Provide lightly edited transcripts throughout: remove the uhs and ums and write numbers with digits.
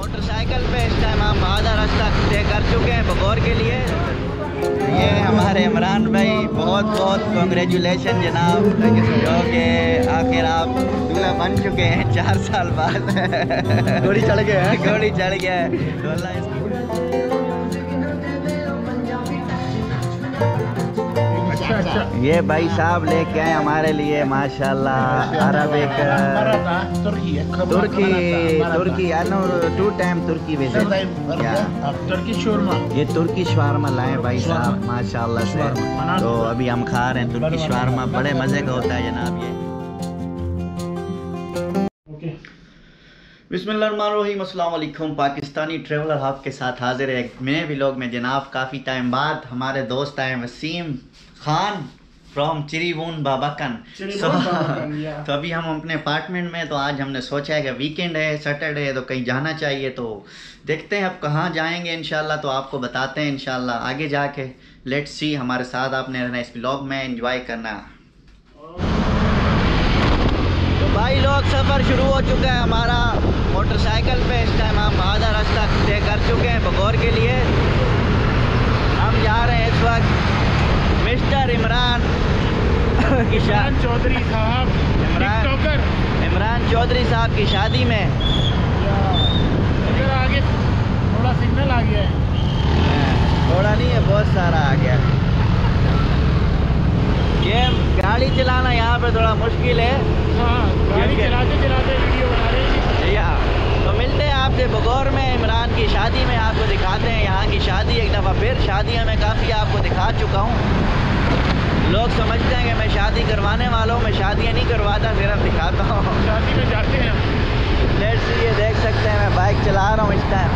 Motorcycle पे इस time हम आधा रास्ता तय कर चुके हैं बगौर के लिए। ये हमारे इमरान भाई, बहुत बहुत कॉन्ग्रेचुलेशन जनाब, जो कि आखिर आप दूल्हा बन चुके हैं 4 साल बाद। घोड़ी चढ़ गया है, घोड़ी चढ़ गया है तो अल्लाह इसकी। अच्छा। ये भाई साहब लेके आए हमारे लिए माशाल्लाह अरबिक तुर्की टू टाइम तुर्की विजिट, टर्की शोरमा, ये तुर्की शवारमा लाए भाई साहब माशाल्लाह से। तो अभी हम खा रहे हैं तुर्की शवारमा, बड़े मज़े का होता है जनाब ये। बिस्मिल्लाहिर्रहमानिर्रहीम, अस्सलाम वालेकुम। पाकिस्तानी ट्रैवलर आपके साथ हाजिर है एक नए व्लॉग में जनाब। काफ़ी टाइम बाद हमारे दोस्त आए वसीम खान फ्रॉम चिरीवून बाबाकन। तो अभी हम अपने अपार्टमेंट में, तो आज हमने सोचा है कि वीकेंड है, सैटरडे है, तो कहीं जाना चाहिए। तो देखते हैं अब कहाँ जाएंगे इंशाल्लाह, तो आपको बताते हैं इंशाल्लाह आगे जाके। लेट्स सी, हमारे साथ आपने रहना इस व्लॉग में, एंजॉय करना। तो भाई लोग सफ़र शुरू हो चुका है हमारा मोटरसाइकिल पे। इस टाइम हम आधा रास्ता तय कर चुके हैं बगौर के लिए। हम जा रहे हैं इस वक्त मिस्टर इमरान चौधरी साहब, इमरान चौधरी साहब की शादी में। इधर आगे थोड़ा सिग्नल आ गया है, थोड़ा नहीं है, बहुत सारा आ गया। ये गाड़ी चलाना यहाँ पे थोड़ा मुश्किल है। हाँ, गाड़ी चलाते चलाते वीडियो बना रहे हैं। या तो मिलते हैं आपसे बगौर में इमरान की शादी में, आपको दिखाते हैं यहाँ की शादी एक दफ़ा फिर। शादियाँ मैं काफ़ी आपको दिखा चुका हूँ। लोग समझते हैं कि मैं शादी करवाने वाला हूँ, मैं शादियाँ नहीं करवाता, सिर्फ दिखाता हूँ। शादी में जाते हैं। लेट्स ये देख सकते हैं मैं बाइक चला रहा हूँ इस टाइम।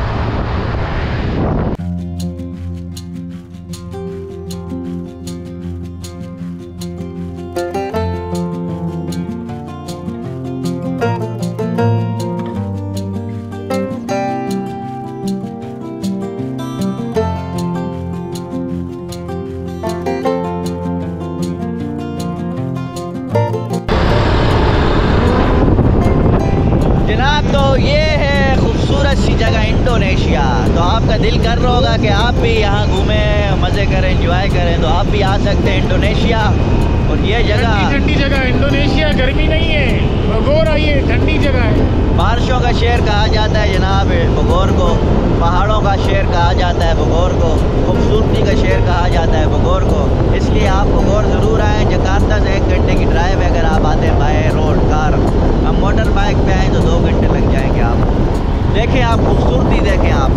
तो ये है खूबसूरत सी जगह इंडोनेशिया। तो आपका दिल कर रहा होगा कि आप भी यहाँ घूमें, मज़े करें, एंजॉय करें, तो आप भी आ सकते हैं इंडोनेशिया। और ये जगह ठंडी जगह, इंडोनेशिया गर्मी नहीं है, बगौर आइए, ठंडी जगह है। बारिशों का शहर कहा जाता है जनाब बगौर को, पहाड़ों का शहर कहा जाता है बगौर को, खूबसूरती का शहर कहा जाता है बगौर को। इसलिए आप बगौर ज़रूर आएँ। जकार्ता से 1 घंटे की ड्राइव है, अगर आप आते हैं बाय रोड कार। हम मोटर बाइक पे आएँ तो 2 घंटे लग जाएंगे। आप देखें, आप खूबसूरती देखें आप।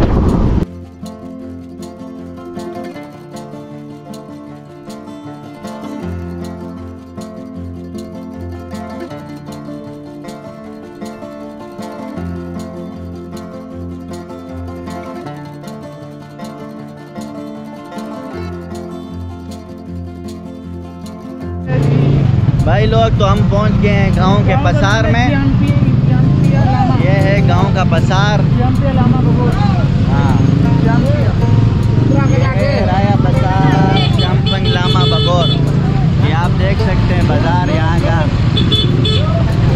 भाई लोग तो हम पहुंच गए हैं गांव के पसार में। ये है गांव का पसार। हाँ, राया पसार, जम्पंग लामा बगौर। ये आप देख सकते हैं बाज़ार यहाँ का,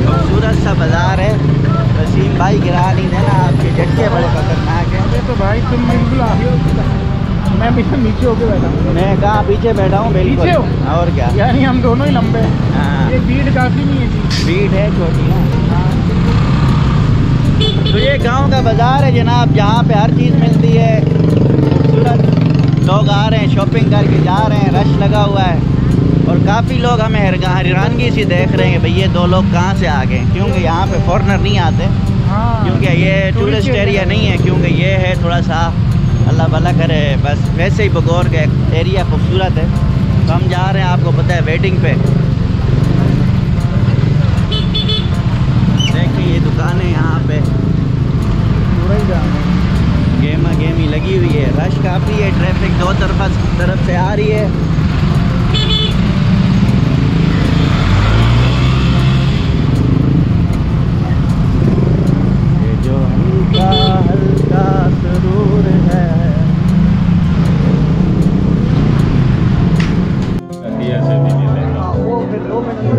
खूबसूरत सा बाज़ार है। वसीम भाई गिरा नहीं देना, आपके झटके बड़े खतरनाक हैं। तो भाई तुम बिल्कुल मैं पीछे नीचे होके बैठा हूँ। मैं कहाँ पीछे बैठा हूँ, बिल्कुल। और क्या, यानी हम दोनों ही लंबे हैं। हाँ, ये भीड़ काफ़ी नहीं है जी, भीड़ है छोटी ना। तो ये गांव का बाज़ार है जनाब, जहाँ पे हर चीज़ मिलती है। खूबसूरत लोग आ रहे हैं, शॉपिंग करके जा रहे हैं, रश लगा हुआ है। और काफ़ी लोग हमें हैरानगी से देख रहे हैं कि भाई ये 2 लोग कहाँ से आ गए, क्योंकि यहाँ पे फॉरेनर नहीं आते। क्योंकि ये टूरिस्ट एरिया नहीं है, क्योंकि ये है थोड़ा सा, अल्लाह भला करे, बस वैसे ही बगौर का एरिया खूबसूरत है। तो हम जा रहे हैं, आपको पता है, वेडिंग पे। देखिए ये दुकानें यहाँ पे गेमा गेमी लगी हुई है। रश काफ़ी है, ट्रैफिक 2 तरफ से आ रही है। ये जो हल्का हल्का सुरूर है।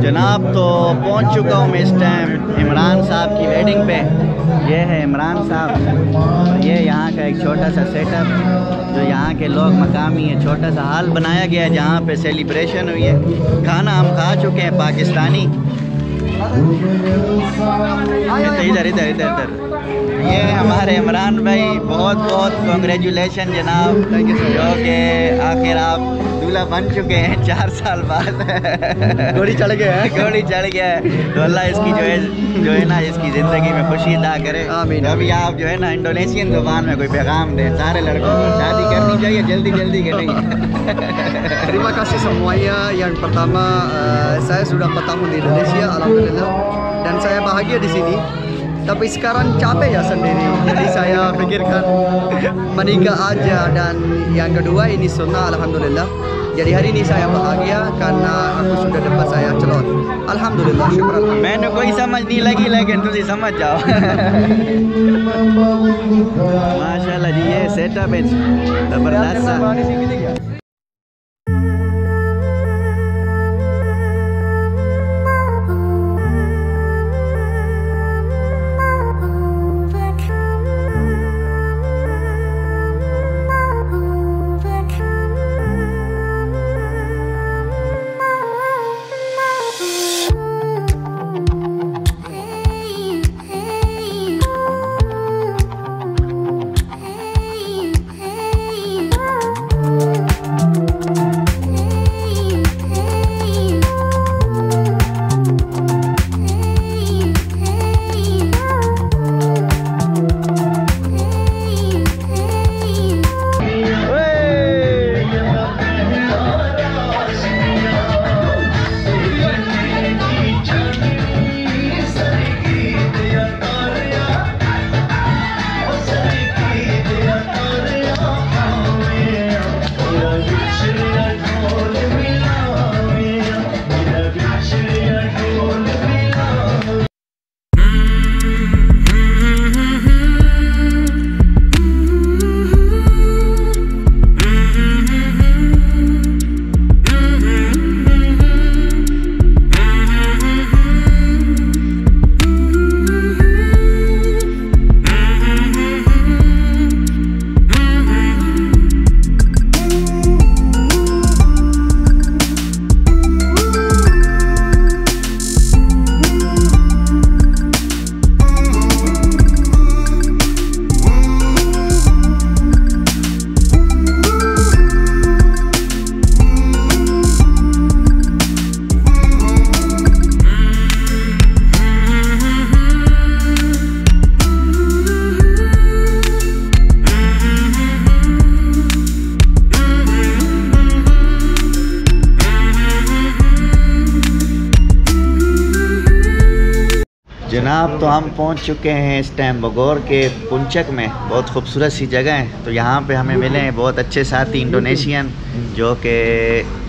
जनाब तो पहुंच चुका हूं मैं इस टाइम इमरान साहब की राइडिंग पे। ये है इमरान साहब और ये यहाँ का एक छोटा सा सेटअप जो यहाँ के लोग मकामी है, छोटा सा हॉल बनाया गया है जहाँ पे सेलिब्रेशन हुई है। खाना हम खा चुके हैं पाकिस्तानी। इधर इधर इधर इधर ये हमारे इमरान भाई, बहुत बहुत कॉन्ग्रेचुलेशन जनाब, जो कि आखिर आप दूल्हा बन चुके हैं 4 साल बाद। घोड़ी चढ़ गया है, घोड़ी चढ़ गया है। तो अल्लाह इसकी जो है ना इसकी ज़िंदगी में खुशी अदा करे। आमीन। अभी आप जो है ना इंडोनेशियन ज़ुबान में कोई पैगाम दें सारे लड़कों को, शादी करनी चाहिए जल्दी जल्दी के नहीं। Terima kasih semuanya. Yang pertama, saya sudah 4 tahun di Indonesia, alhamdulillah, dan saya bahagia di sini. Tapi sekarang capek ya sendiri, jadi saya pikirkan menikah aja. Dan yang kedua ini sunnah, alhamdulillah. Jadi hari ini saya bahagia karena aku sudah dapat saya calon. Alhamdulillah, syukur. मैंने कोई समझ नहीं लगी लेकिन तुझे समझ जाओ। माशाल्लाह जी, ये सेटअप है जबरदस्त सा। जनाब, तो हम पहुंच चुके हैं इस टाइम बगोर के पुंचक में। बहुत खूबसूरत सी जगह है। तो यहाँ पे हमें मिले हैं बहुत अच्छे साथी इंडोनेशियन, जो कि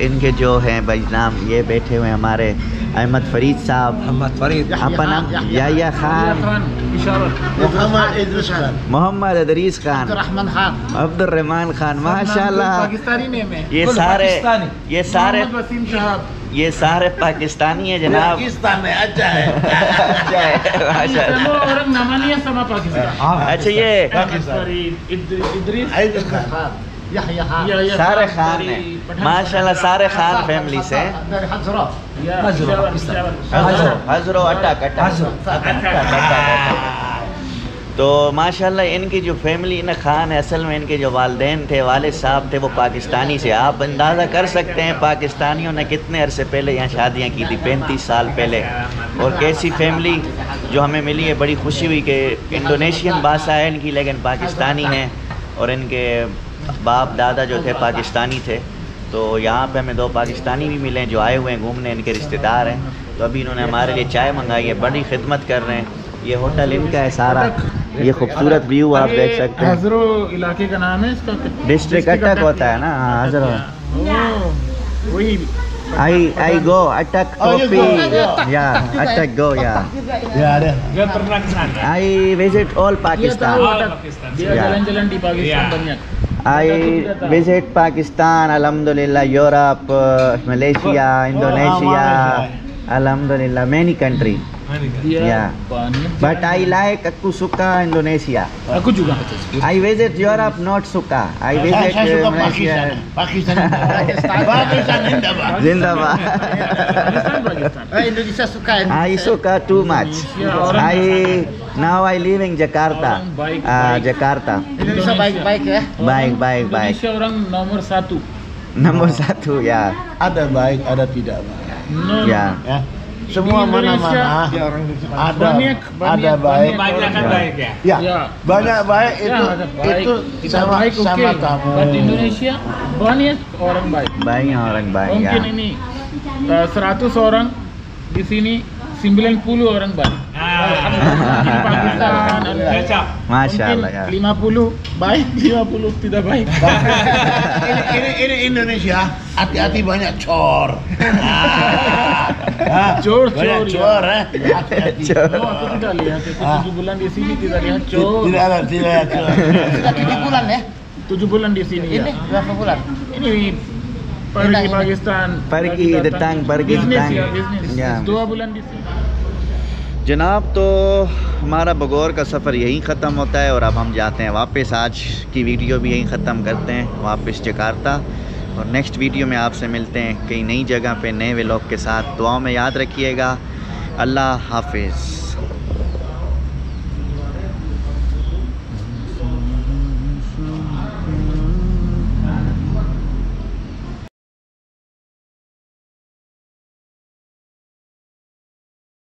इनके जो हैं भाई नाम ये बैठे हुए हैं हमारे अहमद फरीद साहब, आपका नाम याया खान, मोहम्मद इदरीस खान, अब्दुर्रहमान खान, माशाल्लाह। ये सारे पाकिस्तानी है जनाब। पाकिस्तान में अच्छा है। अच्छा, ये सारे खान है माशाल्लाह, सारे खान फैमिली से। हजरो तो माशाल्लाह इनकी जो फैमिली ना खान है, असल में इनके जो वालिदैन थे, वालिद साहब थे, वो पाकिस्तानी से। आप अंदाज़ा कर सकते हैं पाकिस्तानियों ने कितने अरसे पहले यहाँ शादियाँ की थी, 35 साल पहले। और कैसी फैमिली जो हमें मिली है, बड़ी खुशी हुई कि इंडोनेशियन भाषा है इनकी लेकिन पाकिस्तानी है, और इनके बाप दादा जो थे पाकिस्तानी थे। तो यहाँ पे हमें 2 पाकिस्तानी भी मिले जो आए हुए हैं घूमने, इनके रिश्तेदार हैं। तो अभी इन्होंने हमारे लिए चाय मंगाई है, बड़ी खिदमत कर रहे हैं। ये होटल इनका है सारा, ये खूबसूरत व्यू आप देख सकते हैं। हजरो इलाके का नाम है इसका, डिस्ट्रिक्ट अटक होता है ना। हाँ, हजरो वही I go Atak Topi, yeah, Atak go, yeah. Dia pernah ke sana. I visit all Pakistan. Dia jalan-jalan di Pakistan banyak. I visit Pakistan, Alhamdulillah, Europe, Malaysia, Indonesia, Alhamdulillah, many countries. Yeah. But I like aku suka Indonesia. Aku juga. I visit Europe, not suka. I visit Saya suka Malaysia. Pakistan. Pakistan Zindabad. Zindabad. Indonesia suka. I suka too much. Now I live in Jakarta. Orang baik, Jakarta. Indonesia baik-baik ya. Baik. Indonesia orang nomor 1. Nomor 1 ya. Ada baik, ada tidak baik. No, Ya. Ya. Semua Di Indonesia, mana-mana ada baik. banyak kan baik ya. Ya, Ya. banyak baik Ya, itu ada baik. itu Kita sama baik, sama oke. kamu. But di Indonesia banyak orang baik. Banyak orang baik ya. Mungkin ini 100 orang di sini 90 orang baik. Di Pakistan ada Masya mungkin Allah ya. 50 baik, 50 tidak baik. ini Indonesia, hati-hati banyak cor. Cor, Banyak cor, ya. cor, hati-hati. Cor. No, aku tidak lihat. Itu 7 bulan di sini tidak lihat cor. Tidak ada cor. Sudah 7 bulan ya? 7 bulan di sini ya. Berapa bulan? Ini pergi Pakistan. Pergi datang, pergi bisnis datang. ya, bisnis. Ya. 2 bulan di sini. जनाब तो हमारा बगौर का सफ़र यहीं ख़त्म होता है और अब हम जाते हैं वापस। आज की वीडियो भी यहीं ख़त्म करते हैं, वापस जकार्ता। और नेक्स्ट वीडियो में आपसे मिलते हैं कई नई जगह पे नए व्लॉग के साथ। दुआओं में याद रखिएगा। अल्लाह हाफिज़।